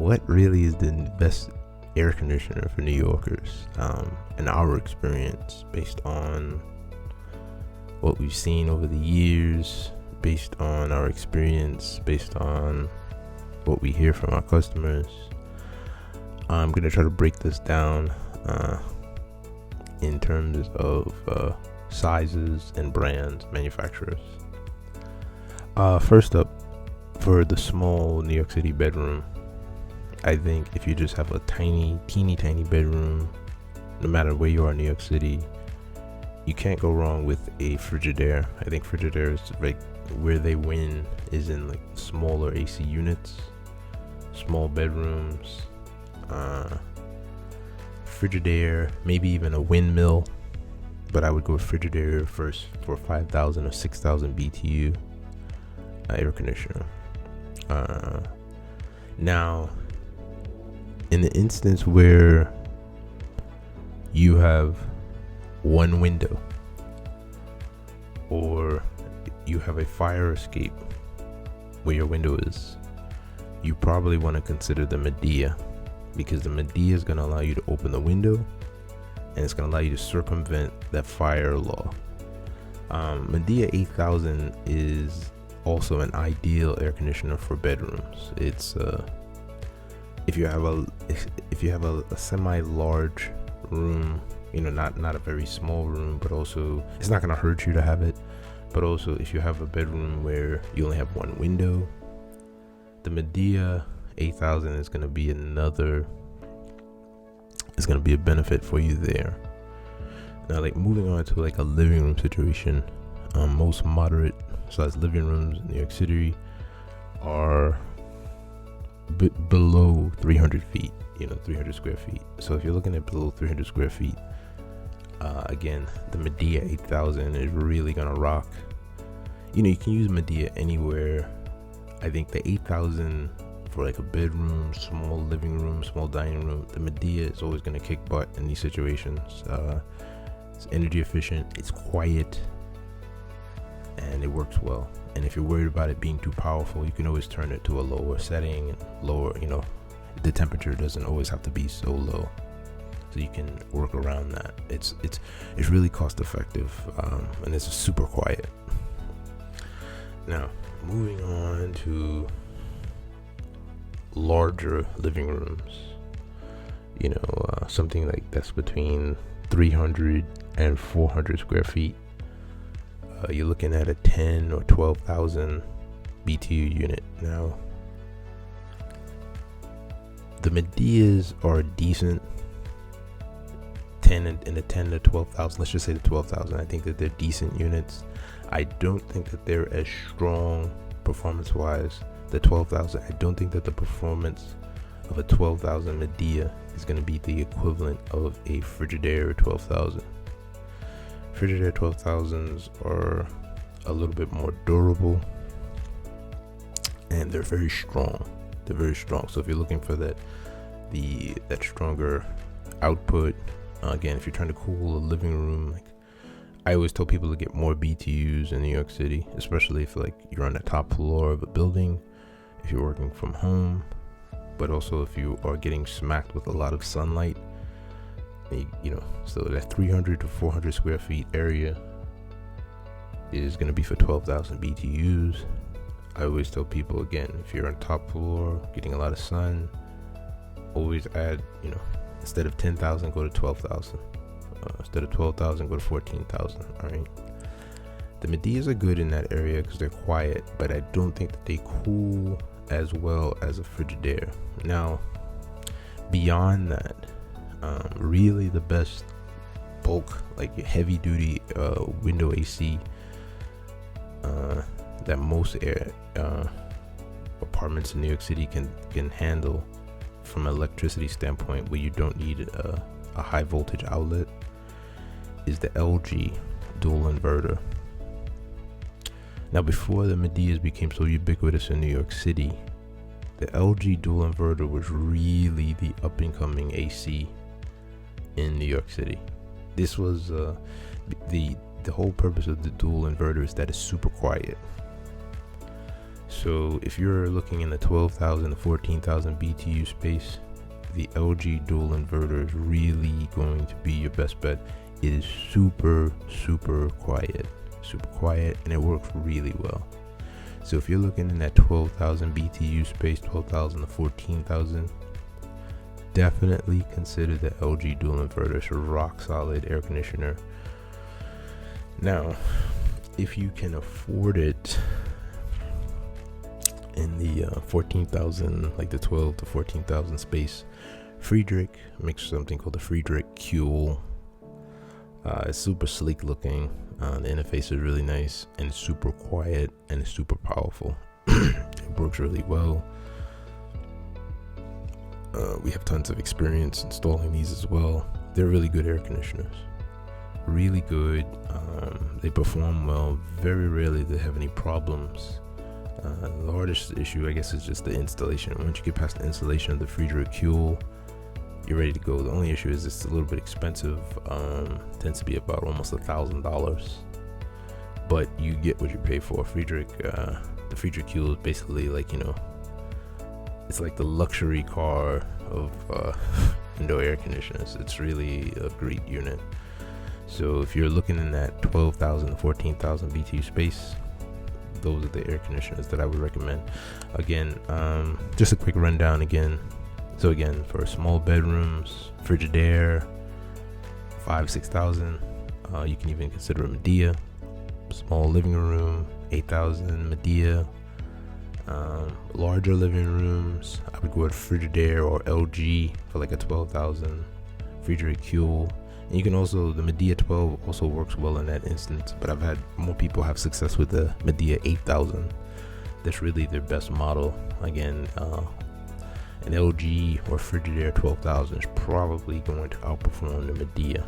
what really is the best air conditioner for New Yorkers, in our experience, based on what we've seen over the years, based on our experience, based on what we hear from our customers. I'm going to try to break this down in terms of sizes and brands, manufacturers. First up, for the small New York City bedroom, I think if you just have a teeny tiny bedroom, no matter where you are in New York City, you can't go wrong with a Frigidaire. I think Frigidaire is like where they win is in like smaller AC units, small bedrooms, Frigidaire, maybe even a windmill, but I would go with Frigidaire first for 5,000 or 6,000 BTU air conditioner. Now, in the instance where you have one window, or you have a fire escape where your window is, you probably want to consider the Midea, because the Midea is going to allow you to open the window and it's going to allow you to circumvent that fire law. Midea 8000 is also an ideal air conditioner for bedrooms. It's if you have a semi-large room, not a very small room, but also it's not going to hurt you to have it. But also if you have a bedroom where you only have one window, the Midea 8000 is going to be a benefit for you there. Now, like, moving on to like a living room situation, most moderate sized living rooms in New York City are below 300 feet, 300 square feet. So if you're looking at below 300 square feet, again, the Midea 8000 is really gonna rock. You can use Midea anywhere. I think the 8000 for like a bedroom, small living room, small dining room, the Midea is always gonna kick butt in these situations. It's energy efficient, it's quiet, and it works well. And if you're worried about it being too powerful, you can always turn it to a lower setting and lower, the temperature doesn't always have to be so low, so you can work around that. It's really cost effective, and it's super quiet. Now, moving on to larger living rooms, something like that's between 300 and 400 square feet. You're looking at a 10 or 12,000 BTU unit. Now, the Mideas are decent. 10 to 12,000. Let's just say the 12,000. I think that they're decent units. I don't think that they're as strong performance-wise. The 12,000. I don't think that the performance of a 12,000 Midea is going to be the equivalent of a Frigidaire 12,000. Frigidaire 12,000s are a little bit more durable, and they're very strong. So if you're looking for that stronger output, again, if you're trying to cool a living room, like, I always tell people to get more BTUs in New York City, especially if you're on the top floor of a building, if you're working from home, but also if you are getting smacked with a lot of sunlight. So that 300 to 400 square feet area is going to be for 12,000 BTUs. I always tell people, again, if you're on top floor getting a lot of sun, always add, instead of 10,000, go to 12,000. Instead of 12,000, go to 14,000. All right. The Mideas are good in that area because they're quiet, but I don't think that they cool as well as a Frigidaire. Now, beyond that, really the best bulk, like your heavy duty window AC that most apartments in New York City can handle from an electricity standpoint, where you don't need a high voltage outlet, is the LG dual inverter. Now, before the Mideas became so ubiquitous in New York City, the LG dual inverter was really the up and coming AC in New York City. This was the whole purpose of the dual inverter is that it's super quiet. So if you're looking in the 12,000 to 14,000 BTU space, the LG dual inverter is really going to be your best bet. It is super quiet, and it works really well. So if you're looking in that 12,000 BTU space, 12,000 to 14,000, definitely consider the LG dual inverter. It's a rock solid air conditioner. Now, if you can afford it in the 14,000, like the 12 to 14,000 space, Frigidaire makes something called the Frigidaire Kuhl. It's super sleek looking. The interface is really nice, and it's super quiet, and it's super powerful. It works really well. We have tons of experience installing these as well. They're really good air conditioners. Really good. They perform well. Very rarely do they have any problems. The hardest issue, I guess, is just the installation. Once you get past the installation of the Frigidaire Kuhl, you're ready to go. The only issue is it's a little bit expensive. Tends to be about almost $1,000, but you get what you pay for. The Frigidaire Kuhl is basically like, it's like the luxury car of window air conditioners. It's really a great unit. So if you're looking in that 12,000 to 14,000 BTU space, those are the air conditioners that I would recommend. Again, just a quick rundown again. So again, for small bedrooms, Frigidaire, 5,000-6,000. You can even consider a Midea. Small living room, 8,000 Midea. Larger living rooms, I would go with Frigidaire or LG for like a 12,000. Frigidaire Kuhl. And you can also, the Midea 12 also works well in that instance, but I've had more people have success with the Midea 8,000. That's really their best model. Again, an LG or Frigidaire 12,000 is probably going to outperform the Midea.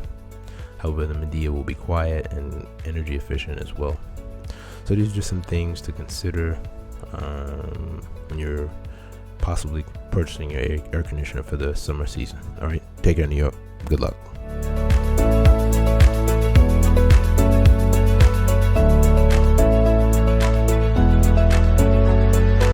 However, the Midea will be quiet and energy efficient as well. So these are just some things to consider when you're possibly purchasing your air conditioner for the summer season. All right, take care, New York. Good luck.